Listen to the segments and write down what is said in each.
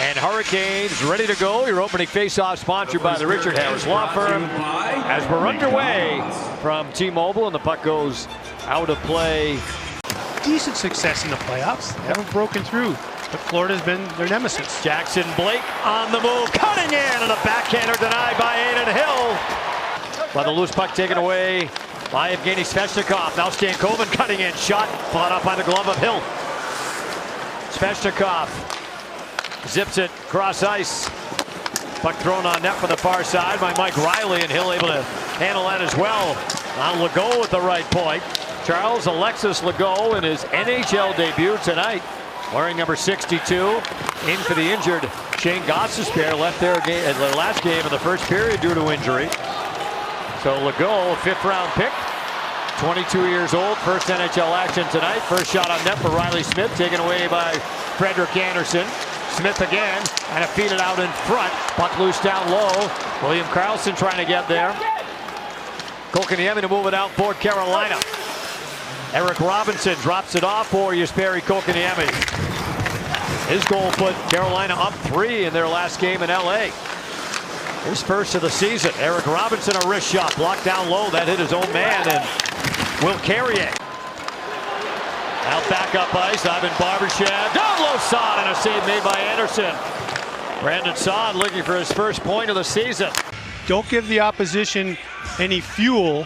And Hurricanes ready to go. Your opening face-off sponsored by the Richard Harris Law Firm. As we're underway from T-Mobile, and the puck goes out of play. Decent success in the playoffs. They haven't broken through, but Florida's been their nemesis. Jackson Blake on the move, cutting in, and a backhander denied by Adin Hill. By the loose puck taken away by Evgeny Svechnikov. Now Stankoven cutting in, shot fought up by the glove of Hill. Svechnikov zips it cross ice. Puck thrown on net from the far side by Mike Riley, and Hill able to handle that as well. On Legault at the right point. Charles Alexis Legault in his NHL debut tonight, wearing number 62. In for the injured Shane Gostisbehere, left their last game in the first period due to injury. So Legault, a fifth-round pick, 22 years old, first NHL action tonight. First shot on net for Riley Smith, taken away by Frederik Andersen. Smith again, and a feed it out in front. Puck loose down low. William Karlsson trying to get there. Kotkaniemi to move it out for Carolina. Eric Robinson drops it off for Jesperi Kotkaniemi. His goal put Carolina up 3 in their last game in LA. His first of the season. Eric Robinson, a wrist shot, blocked down low. That hit his own man, and will carry it. Now back up ice, Ivan Barbashev, down low, Saad, and a save made by Anderson. Brandon Saad looking for his first point of the season. Don't give the opposition any fuel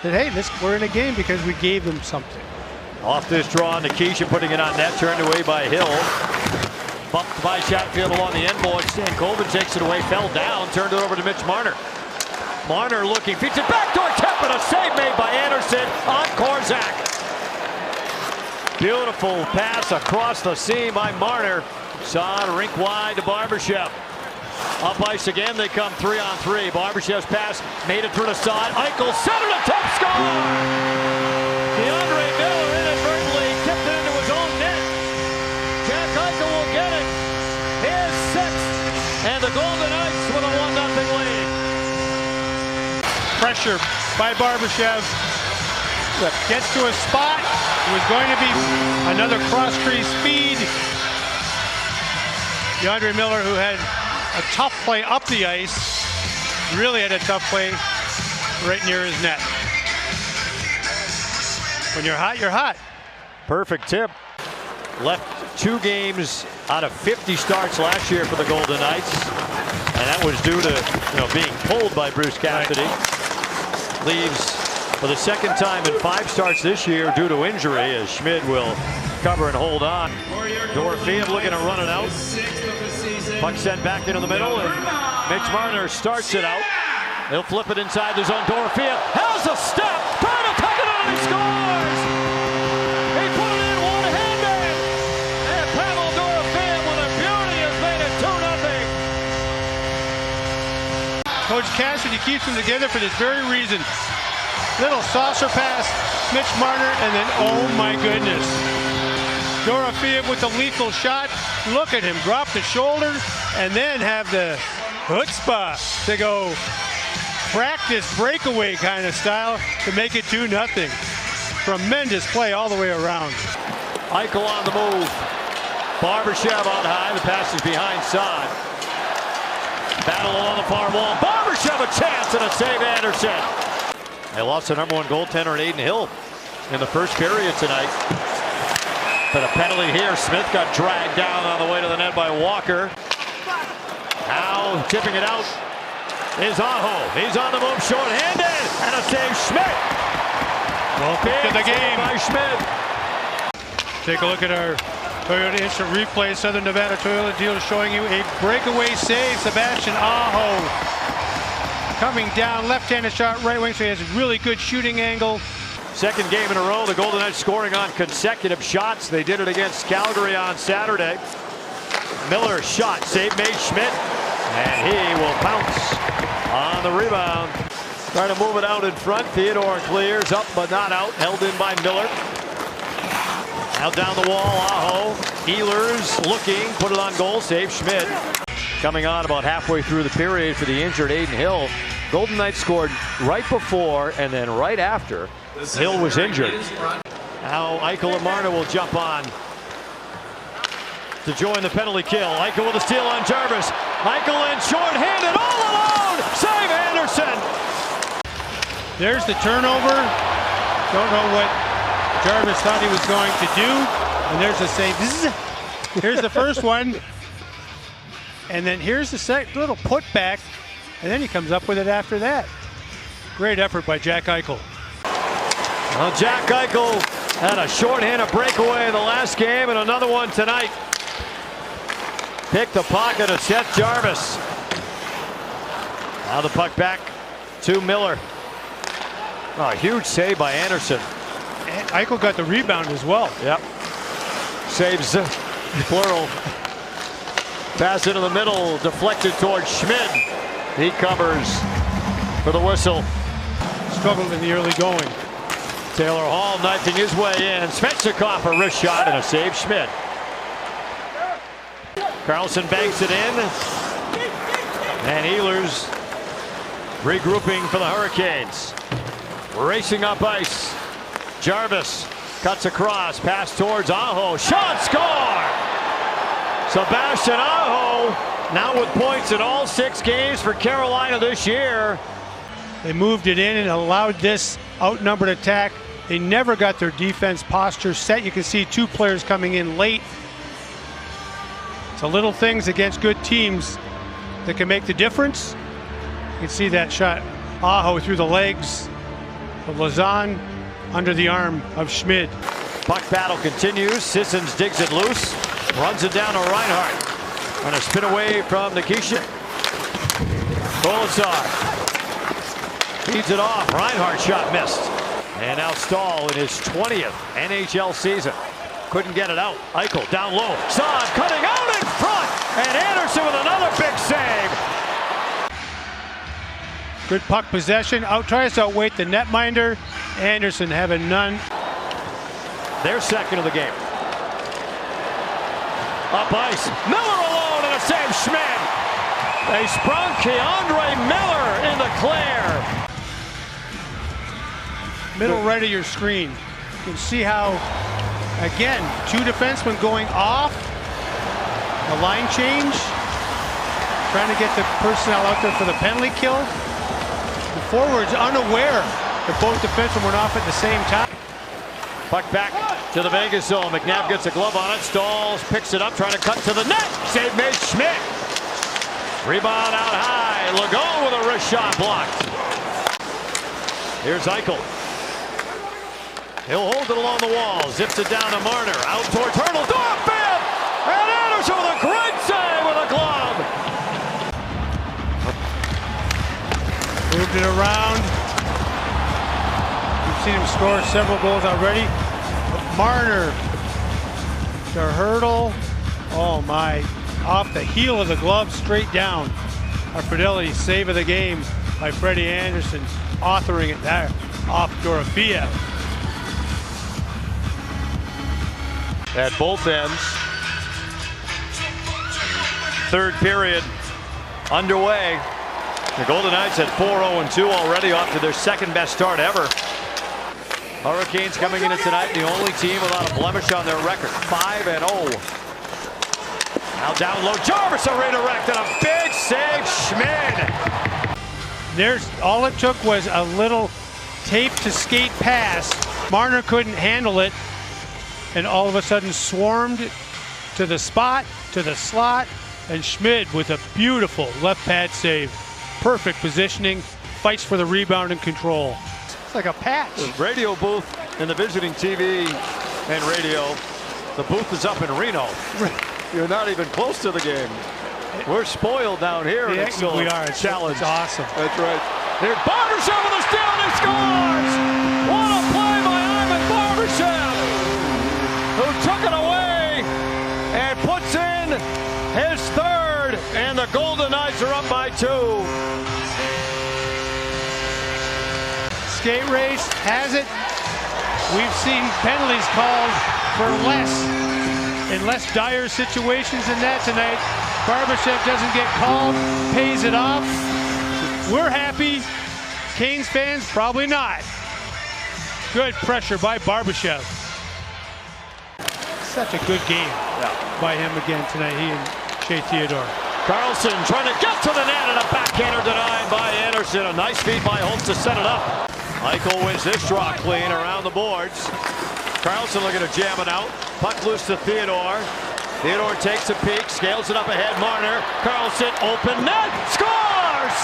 that, hey, we're in a game because we gave them something. Off this draw, Nikisha putting it on net, turned away by Hill. Bumped by Chatfield along the end board. Stankoven takes it away, fell down, turned it over to Mitch Marner. Marner looking, feeds it back door, tap, and a save made by Anderson on Korczak. Beautiful pass across the seam by Marner. Saad rink wide to Barbashev. Up ice again, they come 3-on-3. Barbashev's pass made it through to Saad. Eichel centered a top score! DeAndre Miller inadvertently tipped it into his own net. Jack Eichel will get it. His sixth, and the Golden Knights with a 1-0 lead. Pressure by Barbashev. Gets to a spot. It was going to be another cross-crease feed. DeAndre Miller, who had a tough play up the ice, really had a tough play right near his net. When you're hot, you're hot. Perfect tip. Left 2 games out of 50 starts last year for the Golden Knights, and that was due to being pulled by Bruce Cassidy. Right. Leaves for the second time in 5 starts this year due to injury, as Schmid will cover and hold on. Dorofeev looking to run it out. Puck sent back into the middle, and Mitch Marner starts it out. He'll flip it inside the zone. Dorofeev has a step, trying to tuck it on, and he scores! He put it in one-handed, and Pavel Dorofeev with a beauty has made it 2-0. Coach Cassidy keeps them together for this very reason. Little saucer pass, Mitch Marner, and then, oh my goodness. Dorofeev with the lethal shot. Look at him drop the shoulder and then have the chutzpah to go practice breakaway kind of style to make it 2-0. Tremendous play all the way around. Eichel on the move. Barbashev on high. The pass is behind Saad. Battle along the far wall. Barbashev a chance and a save Anderson. They lost the #1 goaltender in Adin Hill in the first period tonight. But a penalty here. Smith got dragged down on the way to the net by Walker. Now tipping it out is Aho. He's on the move, short-handed, and a save Schmidt. Welcome to the game by Schmidt. Take a look at our Toyota Instant Replay Southern Nevada Toyota deal showing you a breakaway save. Sebastian Aho coming down, left-handed shot, right wing, so he has a really good shooting angle. Second game in a row, the Golden Knights scoring on consecutive shots. They did it against Calgary on Saturday. Miller shot, save made Schmidt, and he will pounce on the rebound. Trying to move it out in front. Theodore clears up, but not out. Held in by Miller. Out down the wall, Aho. Ehlers looking, put it on goal, save Schmidt. Coming on about halfway through the period for the injured Adin Hill. Golden Knights scored right before and then right after Hill was injured. Now Eichel and Marner will jump on. to join the penalty kill. Eichel with a steal on Jarvis. Eichel in short-handed all alone. Save Anderson. There's the turnover. Don't know what Jarvis thought he was going to do. And there's the save. Here's the first one. And then here's the little putback. And then he comes up with it after that. Great effort by Jack Eichel. Well, Jack Eichel had a shorthanded breakaway in the last game and another one tonight. Picked the pocket of Seth Jarvis. Now the puck back to Miller. Oh, a huge save by Anderson. And Eichel got the rebound as well. Yep. Saves, plural. Pass into the middle, deflected towards Schmid. He covers for the whistle. Struggled in the early going. Taylor Hall knifing his way in. Svechnikov a wrist shot and a save. Schmid. Carlson banks it in. And Ehlers regrouping for the Hurricanes. Racing up ice. Jarvis cuts across. Pass towards Aho. Shot, score! Sebastian Aho now with points in all 6 games for Carolina this year. They moved it in and allowed this outnumbered attack. They never got their defense posture set. You can see 2 players coming in late. So little things against good teams that can make the difference. You can see that shot. Aho through the legs of Lazan, under the arm of Schmid. Puck battle continues. Sissons digs it loose. Runs it down to Reinhart. On a spin away from Nikishin. Kolasar feeds it off. Reinhart shot missed. And now Stahl in his 20th NHL season. Couldn't get it out. Eichel down low. Saad cutting out in front. And Anderson with another big save. Good puck possession. Tries to outweight the netminder. Anderson having none. Their second of the game. Up ice. Miller alone and a save. Schmid. They sprung Keandre Miller in the clear. Middle right of your screen. You can see how, again, 2 defensemen going off. The line change. Trying to get the personnel out there for the penalty kill. The forwards unaware that both defensemen went off at the same time. Puck back to the Vegas zone. McNabb gets a glove on it. Stalls, picks it up, trying to cut to the net. Save made. Schmid. Rebound out high. Legault with a wrist shot blocked. Here's Eichel. He'll hold it along the wall. Zips it down to Marner. Out towards Hurdle. Dorfield! And Anderson with a great save with a glove. Moved it around. We've seen him score several goals already. Marner to Hurdle. Oh my. Off the heel of the glove, straight down. A Fidelity save of the game by Freddie Anderson, authoring it there off Dorofiev. At both ends. Third period underway. The Golden Knights at 4-0-2 already, off to their second best start ever. Hurricanes coming into tonight, the only team without a blemish on their record, 5-0. Now down low, Jarvis a redirect and a big save, Schmid. There's all it took was a little tape to skate pass. Marner couldn't handle it, and all of a sudden swarmed to the spot, to the slot, and Schmid with a beautiful left pad save. Perfect positioning, fights for the rebound and control. It's like a patch. The radio booth in the visiting TV and radio. The booth is up in Reno. You're not even close to the game. We're spoiled down here. Yeah, it's still we are. A challenge. It's awesome. That's right. Here's Barbashev with a steal and he scores! What a play by Ivan Barbashev, who took it away and puts in his third, and the Golden Knights are up by 2. Skate race has it. We've seen penalties called for in less dire situations than that tonight. Barbashev doesn't get called, pays it off. We're happy. Canes fans, probably not. Good pressure by Barbashev. Such a good game. Yeah. by him again tonight, he and Shea Theodore. Carlson trying to get to the net, and a backhander denied by Anderson. A nice feed by Holtz to set it up. Eichel wins this draw clean around the boards. Carlson looking to jam it out. Puck loose to Theodore. Theodore takes a peek, scales it up ahead. Marner, Carlson, open net, scores!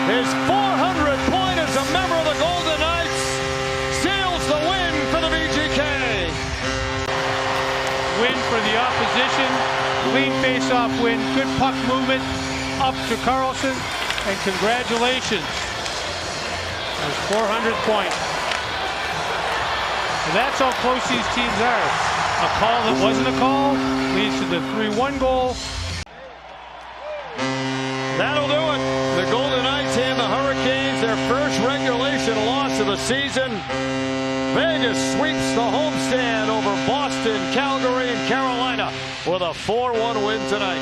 His 400th point as a member of the Golden Knights seals the win for the VGK. Win for the opposition. Clean face-off win. Good puck movement up to Carlson. And congratulations. His 400th point. And that's how close these teams are. A call that wasn't a call leads to the 3-1 goal. That'll do it. The Golden Knights hand the Hurricanes their first regulation loss of the season. Vegas sweeps the homestand over Boston, Calgary, and Carolina with a 4-1 win tonight.